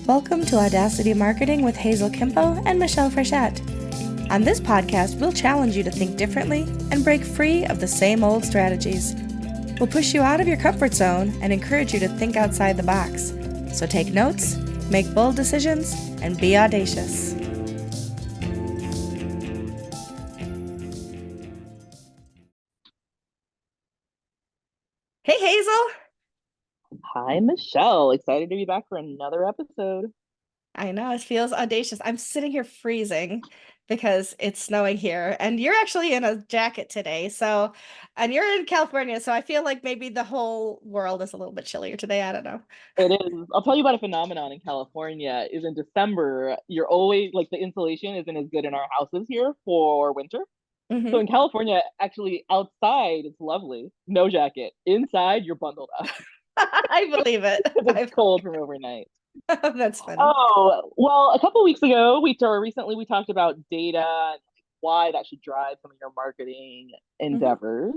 Welcome to Audacity Marketing with Hazel Kimpo and Michelle Frechette. On this podcast, we'll challenge you to think differently and break free of the same old strategies. We'll push you out of your comfort zone and encourage you to think outside the box. So take notes, make bold decisions, and be audacious. Hey, Hazel. Hi, Michelle. Excited to be back for another episode. I know, it feels audacious. I'm sitting here freezing because it's snowing here, and you're actually in a jacket today. And you're in California, so I feel like maybe the whole world is a little bit chillier today. I don't know. It is. I'll tell you about a phenomenon in California. Is in December, you're always like the insulation isn't as good in our houses here for winter. So Hmm. in California, actually outside it's lovely, no jacket. Inside you're bundled up I believe it. because it's cold from overnight. That's funny. Oh, well, a couple weeks ago, recently we talked about data and why that should drive some of your marketing Hmm. endeavors.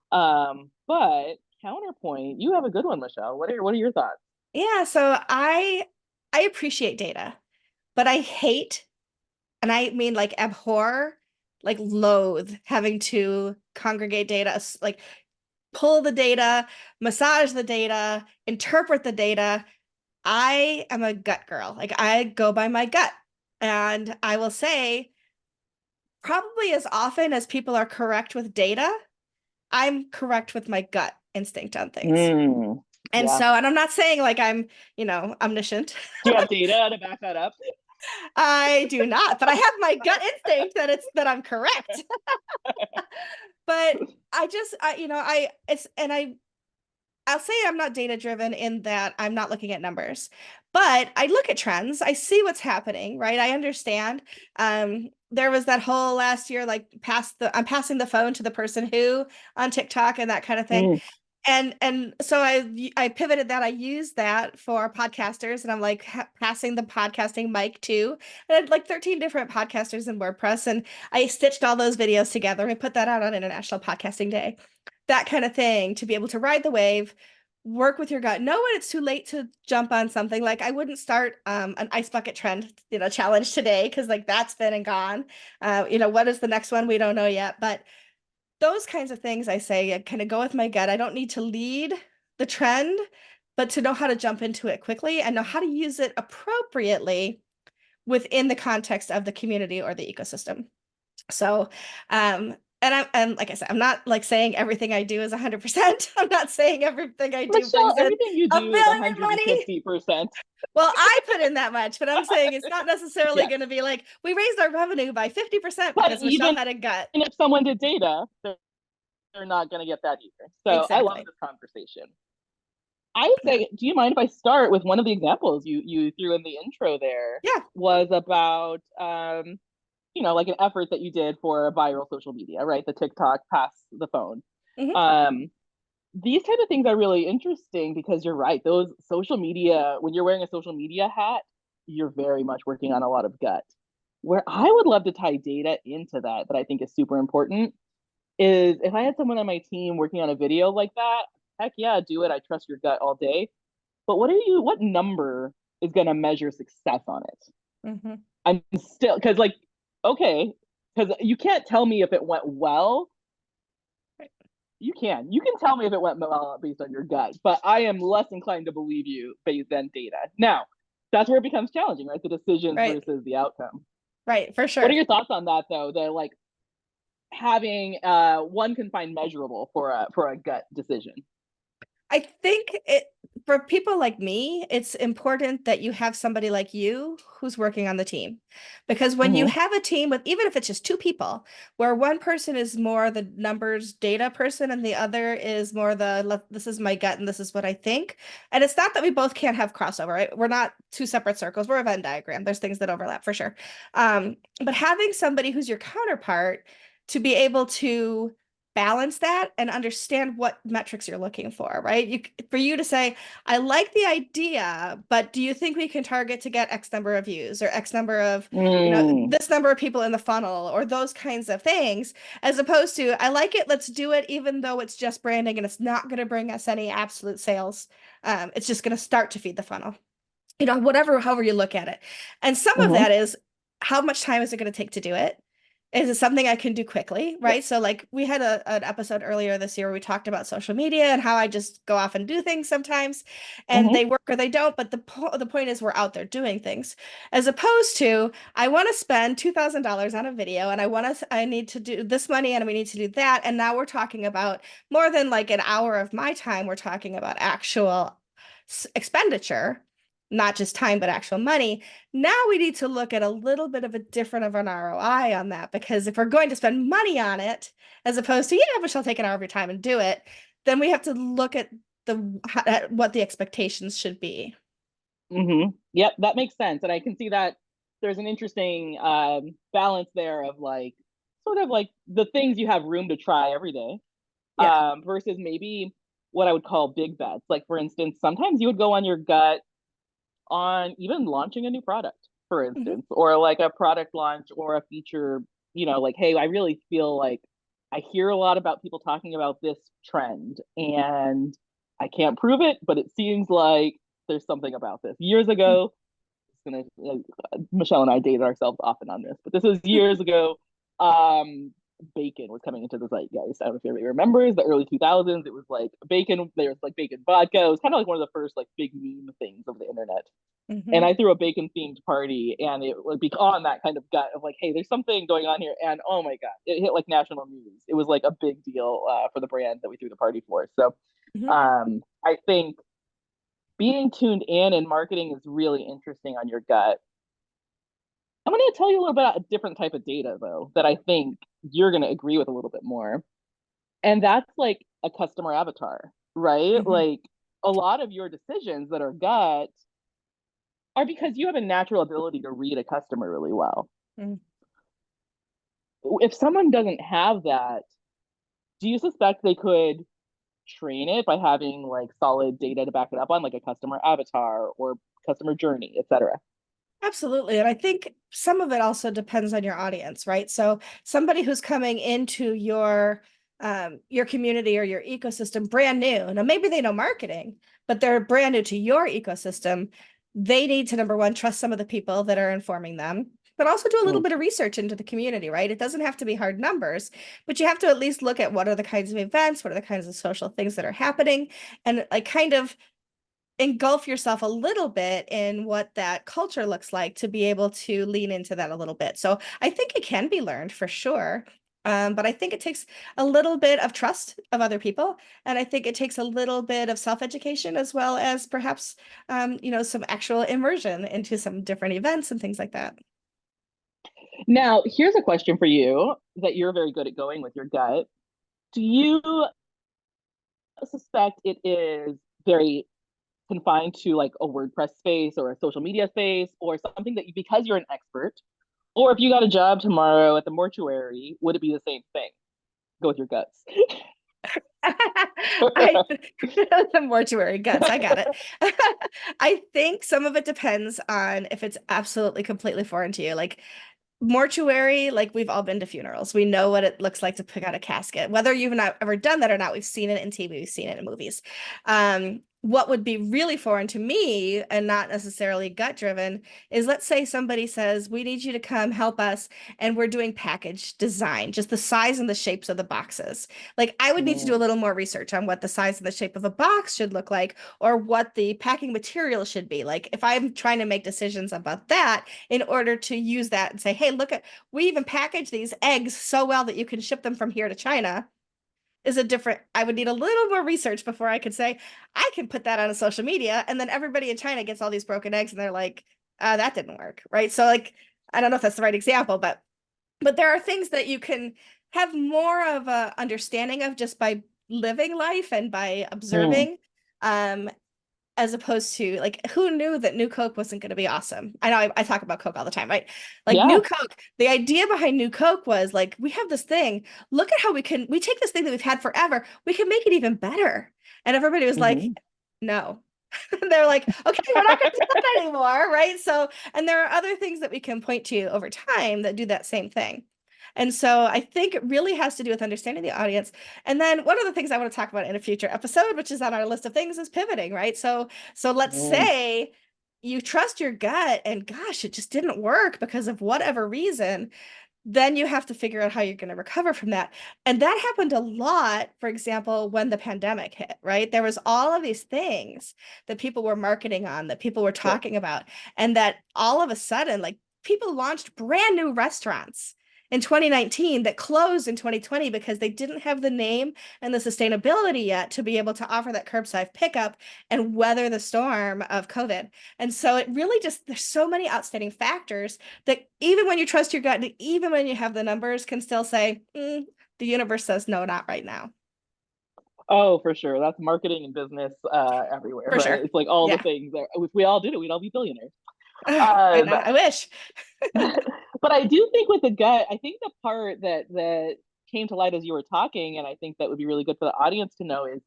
But counterpoint, you have a good one, Michelle. What are your thoughts? Yeah, so I appreciate data, but I hate, and I mean like abhor, like loathe having to congregate data, like pull the data, massage the data, interpret the data. I am a gut girl. Like I go by my gut. And I will say, probably as often as people are correct with data, I'm correct with my gut instinct on things. Mm, And yeah. so, and I'm not saying like I'm, omniscient. Do you have data to back that up? I do not, but I have my gut instinct that I'm correct. But I'll say I'm not data driven in that I'm not looking at numbers, but I look at trends. I see what's happening, right? I understand. There was that whole last year, like I'm passing the phone to the person who on TikTok and that kind of thing. Mm, And so I pivoted that. I used that for podcasters, and I'm like passing the podcasting mic to. And I had like 13 different podcasters in WordPress, and I stitched all those videos together and put that out on International Podcasting Day. That kind of thing, to be able to ride the wave, work with your gut, know when it's too late to jump on something. Like I wouldn't start an ice bucket trend, challenge today because like that's been and gone. What is the next one? We don't know yet, but those kinds of things I say I kind of go with my gut. I don't need to lead the trend, but to know how to jump into it quickly and know how to use it appropriately within the context of the community or the ecosystem. So, and like I said, I'm not like saying everything I do is 100%. I'm not saying everything I do Michelle, brings in everything you a do is billion money. 150%. Well, I put in that much, but I'm saying it's not necessarily Yes. going to be like we raised our revenue by 50% But because Michelle even had a gut. if someone did data, they're not going to get that either. So I love Exactly. this conversation. I would Yeah. say, do you mind if I start with one of the examples you threw in the intro there Yeah. was about like an effort that you did for viral social media, right? The TikTok pass the phone. Hmm. Um, these type of things are really interesting because you're right. Those social media, when you're wearing a social media hat, you're very much working on a lot of gut. Where I would love to tie data into that I think is super important, is if I had someone on my team working on a video like that, heck yeah, do it. I trust your gut all day. But what number is going to measure success on it? Hmm. I'm still, because like, okay, because you can't tell me if it went well. You can tell me if it went well based on your gut, but I am less inclined to believe you based on data. Now, that's where it becomes challenging, right? The decisions Right. versus the outcome. Right. For What sure. are your thoughts on that, though? The like having one can find measurable for a gut decision. I think it for people like me, it's important that you have somebody like you who's working on the team. Because when you Mm-hmm. have a team with, even if it's just two people, where one person is more the numbers data person and the other is more this is my gut and this is what I think. And it's not that we both can't have crossover, right? We're not two separate circles. We're a Venn diagram. There's things that overlap for sure. But having somebody who's your counterpart to be able to balance that and understand what metrics you're looking for, right? For you to say, I like the idea, but do you think we can target to get X number of views or X number of, Mm, this number of people in the funnel or those kinds of things, as opposed to, I like it, let's do it, even though it's just branding and it's not going to bring us any absolute sales. It's just going to start to feed the funnel. whatever, however you look at it. And some of Hmm. that is, how much time is it going to take to do it? Is it something I can do quickly, Yep. right? So like we had an episode earlier this year where we talked about social media and how I just go off and do things sometimes and Hmm. they work or they don't, but the point is we're out there doing things. As opposed to, I want to spend $2,000 on a video and I need to do this money and we need to do that, and now we're talking about more than like an hour of my time. We're talking about actual expenditure, not just time, but actual money. Now we need to look at a little bit of a different of an ROI on that, because if we're going to spend money on it, as opposed to, yeah, but she'll take an hour of your time and do it, then we have to look at at what the expectations should be. Hmm. Yep, that makes sense. And I can see that there's an interesting balance there of like sort of like the things you have room to try every day, Yeah. versus maybe what I would call big bets. Like for instance, sometimes you would go on your gut on even launching a new product, for Hmm. instance, or like a product launch or a feature, like, hey, I really feel like I hear a lot about people talking about this trend and I can't prove it, but it seems like there's something about this. Years ago, it's gonna Michelle and I dated ourselves often on this, but this was years ago. Um, bacon was coming into the zeitgeist. I don't know if everybody remembers the early 2000s. It was like bacon. There was like bacon vodka. It was kind of like one of the first like big meme things of the internet. And Hmm. I threw a bacon themed party, and it would be on that kind of gut of like, hey, there's something going on here. And oh my god, it hit like national news. It was like a big deal for the brand that we threw the party for. So Hmm. I think being tuned in and marketing is really interesting on your gut. I'm going to tell you a little bit about a different type of data, though, that I think you're going to agree with a little bit more. And that's like a customer avatar, right? Hmm. Like a lot of your decisions that are gut are because you have a natural ability to read a customer really well. Hmm. If someone doesn't have that, do you suspect they could train it by having like solid data to back it up on, like a customer avatar or customer journey, et cetera? Absolutely. And I think some of it also depends on your audience, right? So somebody who's coming into your community or your ecosystem brand new, now maybe they know marketing, but they're brand new to your ecosystem. They need to, number one, trust some of the people that are informing them, but also do a little Mm, bit of research into the community, right? It doesn't have to be hard numbers, but you have to at least look at what are the kinds of events, what are the kinds of social things that are happening, and like kind of engulf yourself a little bit in what that culture looks like to be able to lean into that a little bit. So I think it can be learned for sure. But I think it takes a little bit of trust of other people. And I think it takes a little bit of self-education as well as perhaps, some actual immersion into some different events and things like that. Now, here's a question for you that you're very good at going with your gut. Do you suspect it is very confined to like a WordPress space or a social media space or something that you, because you're an expert, or if you got a job tomorrow at the mortuary, would it be the same thing? Go with your guts. I the mortuary guts. I got it. I think some of it depends on if it's absolutely completely foreign to you. Like mortuary, like we've all been to funerals. We know what it looks like to pick out a casket. Whether you've not ever done that or not, we've seen it in TV, we've seen it in movies. What would be really foreign to me and not necessarily gut driven is, let's say somebody says, we need you to come help us, and we're doing package design, just the size and the shapes of the boxes. Like I would need to do a Mm, little more research on what the size and the shape of a box should look like, or what the packing material should be. Like if I'm trying to make decisions about that, in order to use that and say, hey, look at, we even package these eggs so well that you can ship them from here to China, is a different, I would need a little more research before I could say, I can put that on a social media. And then everybody in China gets all these broken eggs and they're like, that didn't work. Right. So like, I don't know if that's the right example, but there are things that you can have more of a understanding of just by living life and by mm. observing. Um, as opposed to like, who knew that new Coke wasn't going to be awesome? I know I talk about Coke all the time, right? Like new Yeah. Coke, the idea behind new Coke was like, we have this thing, look at how we take this thing that we've had forever, we can make it even better. And everybody was like, Hmm. no. They're like, okay, we're not going to do that anymore, right? So, and there are other things that we can point to over time that do that same thing. And so I think it really has to do with understanding the audience. And then one of the things I want to talk about in a future episode, which is on our list of things, is pivoting, right? So let's Mm. say you trust your gut and gosh, it just didn't work because of whatever reason, then you have to figure out how you're going to recover from that. And that happened a lot, for example, when the pandemic hit, right? There was all of these things that people were marketing on, that people were Yep. talking about, and that all of a sudden, like people launched brand new restaurants in 2019 that closed in 2020 because they didn't have the name and the sustainability yet to be able to offer that curbside pickup and weather the storm of COVID. And so it really just, there's so many outstanding factors that even when you trust your gut, even when you have the numbers, can still say, the universe says no, not right now. Oh, for sure. That's marketing and business everywhere, For right? sure. It's like all the Yeah. things that if we all did it, we'd all be billionaires. I Um, know. I wish. but I do think with the gut, I think the part that came to light as you were talking, and I think that would be really good for the audience to know is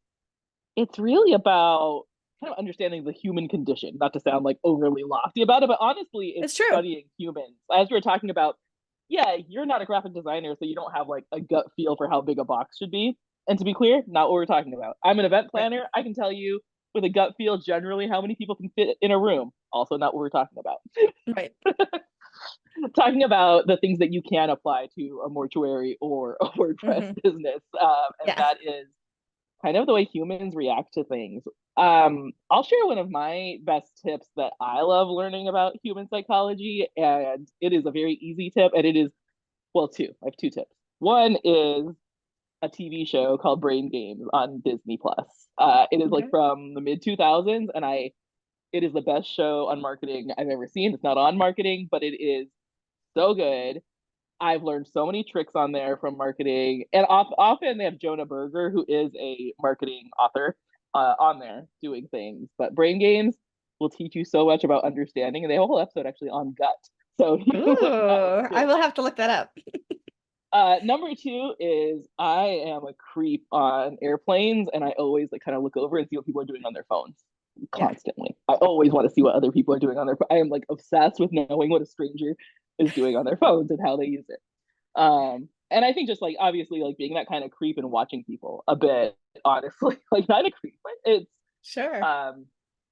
it's really about kind of understanding the human condition, not to sound like overly lofty about it, but honestly, it's It's true. studying humans. As we were talking about, yeah, you're not a graphic designer, so you don't have like a gut feel for how big a box should be. And to be clear, not what we're talking about. I'm an event Right. planner. I can tell you with a gut feel generally how many people can fit in a room. Also, not what we're talking about. Right. Talking about the things that you can apply to a mortuary or a WordPress Hmm. business. And Yeah. that is kind of the way humans react to things. I'll share one of my best tips that I love learning about human psychology, and it is a very easy tip, and it is well, two. I have two tips. One is a TV show called Brain Games on Disney Plus. It is like Okay. from the mid 2000s, and I it is the best show on marketing I've ever seen. It's not on marketing, but it is so good. I've learned so many tricks on there from marketing, and often they have Jonah Berger, who is a marketing author, on there doing things. But Brain Games will teach you so much about understanding, and they have a whole episode actually on gut. So you can look that up Ooh, I too. will have to look that up. Number two is I am a creep on airplanes, and I always like kind of look over and see what people are doing on their phones Yeah. constantly. I always want to see what other people are doing on their. I am like obsessed with knowing what a stranger is doing on their phones and how they use it. And I think just like obviously like being that kind of creep and watching people a bit, honestly, like not a creep, but Sure. um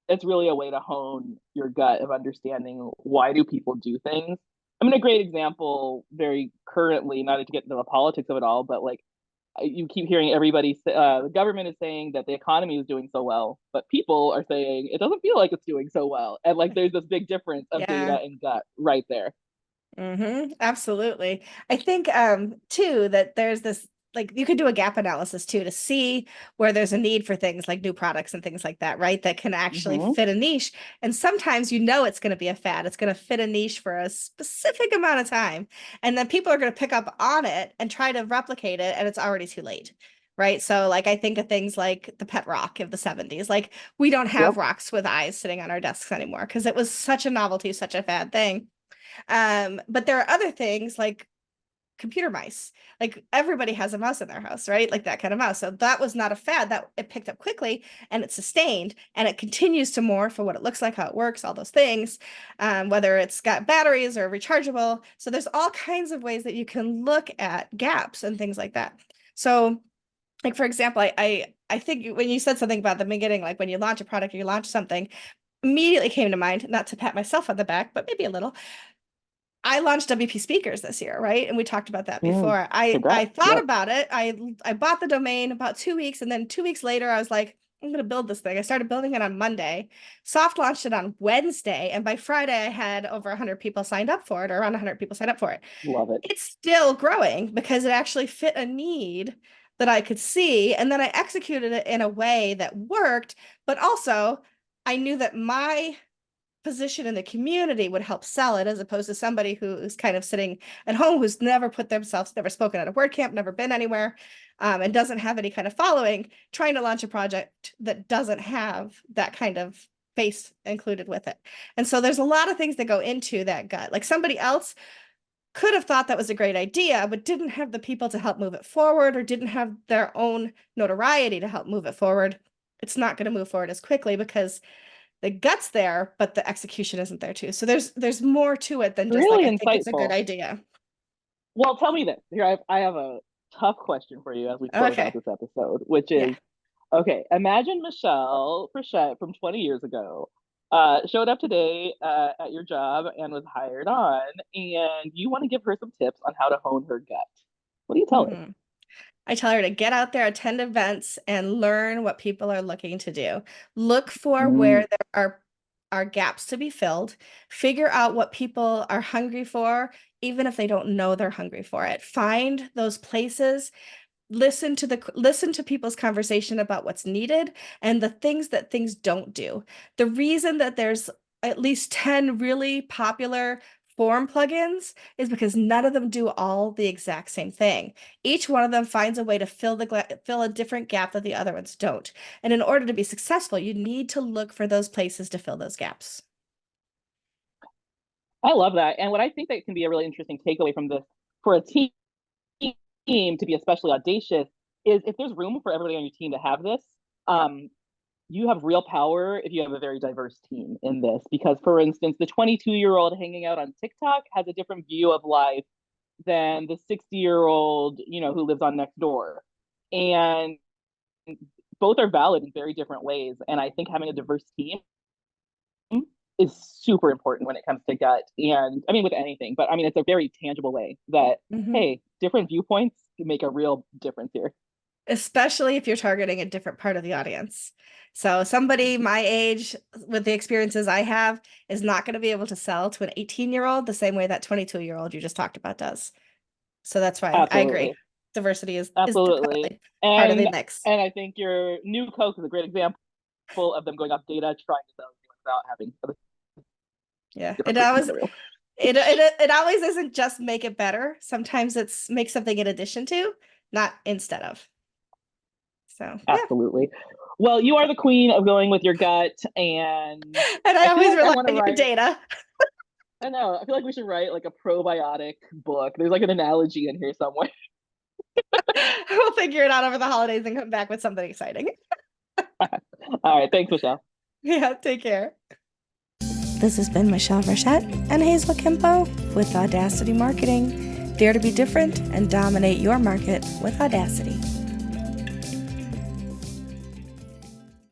it's really a way to hone your gut of understanding why do people do things. I mean, a great example, very currently, not to get into the politics of it all, but like you keep hearing everybody the government is saying that the economy is doing so well, but people are saying it doesn't feel like it's doing so well, and like there's this big difference of data Yeah. and gut right there. Absolutely. I think too that there's this, like you could do a gap analysis too to see where there's a need for things like new products and things like that, right? That can actually Mm-hmm. fit a niche. And sometimes you know it's going to be a fad. It's going to fit a niche for a specific amount of time. And then people are going to pick up on it and try to replicate it, and it's already too late. Right. So like I think of things like the pet rock of the 70s. Like we don't Yep. have rocks with eyes sitting on our desks anymore because it was such a novelty, such a fad thing. But there are other things like computer mice. Like everybody has a mouse in their house, right? Like that kind of mouse. So that was not a fad, that it picked up quickly and it sustained and it continues to morph for what it looks like, how it works, all those things, whether it's got batteries or rechargeable. So there's all kinds of ways that you can look at gaps and things like that. So like for example, I think when you said something about the beginning, like when you launch a product or you launch something, immediately came to mind, not to pat myself on the back, but maybe a little. I launched WP speakers this year, right? And we talked about that Mm. before. I Congrats. thought Yep. about it. I bought the domain about 2 weeks, and then 2 weeks later, I was like, I'm gonna build this thing. I started building it on Monday, soft launched it on Wednesday, and by Friday, I had over 100 people signed up for it, or around 100 people signed up for it. Love it. It's still growing because it actually fit a need that I could see, and then I executed it in a way that worked, but also I knew that my position in the community would help sell it as opposed to somebody who's kind of sitting at home who's never put themselves, never spoken at a WordCamp, never been anywhere, and doesn't have any kind of following, trying to launch a project that doesn't have that kind of face included with it. And so there's a lot of things that go into that gut. Like somebody else could have thought that was a great idea, but didn't have the people to help move it forward or didn't have their own notoriety to help move it forward. It's not going to move forward as quickly because the gut's there, but the execution isn't there too. So there's more to it than just like Really I think it's a good insightful. idea. Well, tell me this. Here, I have a tough question for you as we close out Okay. this episode, which Yeah. is okay, imagine Michelle Frechette from 20 years ago. showed up today at your job and was hired on, and you want to give her some tips on how to hone her gut. What do you tell her? Mhm. I tell her to get out there, attend events, and learn what people are looking to do. Look for Mm, where there are gaps to be filled. Figure out what people are hungry for, even if they don't know they're hungry for it. Find those places, listen to people's conversation about what's needed and the things that things don't do. The reason that there's at least 10 really popular form plugins is because none of them do all the exact same thing. Each one of them finds a way to fill a different gap that the other ones don't. And in order to be successful, you need to look for those places to fill those gaps. I love that. And what I think that can be a really interesting takeaway from this for a team to be especially audacious is if there's room for everybody on your team to have this, um, you have real power if you have a very diverse team in this. Because, for instance, the 22-year-old hanging out on TikTok has a different view of life than the 60-year-old, who lives on next door. And both are valid in very different ways. And I think having a diverse team is super important when it comes to gut. And I mean, with anything, but I mean, it's a very tangible way that, Mhm. hey, different viewpoints can make a real difference here. Especially if you're targeting a different part of the audience. So somebody my age with the experiences I have is not going to be able to sell to an 18-year-old the same way that 22-year-old you just talked about does. So that's why I agree. Absolutely. Diversity is Absolutely. definitely part of the And mix. and I think your new Coke is a great example of them going off data, trying to sell you without having a Yeah. different person in the room. It always isn't just make it better. Sometimes it's make something in addition to, not instead of. So yeah. Absolutely. Well, you are the queen of going with your gut, and And I I feel always like I rely want to on your write. data. I know. I feel like we should write like a probiotic book. There's like an analogy in here somewhere. We'll figure it out over the holidays and come back with something exciting. All right. Thanks, Michelle. Yeah, take care. This has been Michelle Rochette and Hazel Kimpo with Audacity Marketing. Dare to be different and dominate your market with Audacity.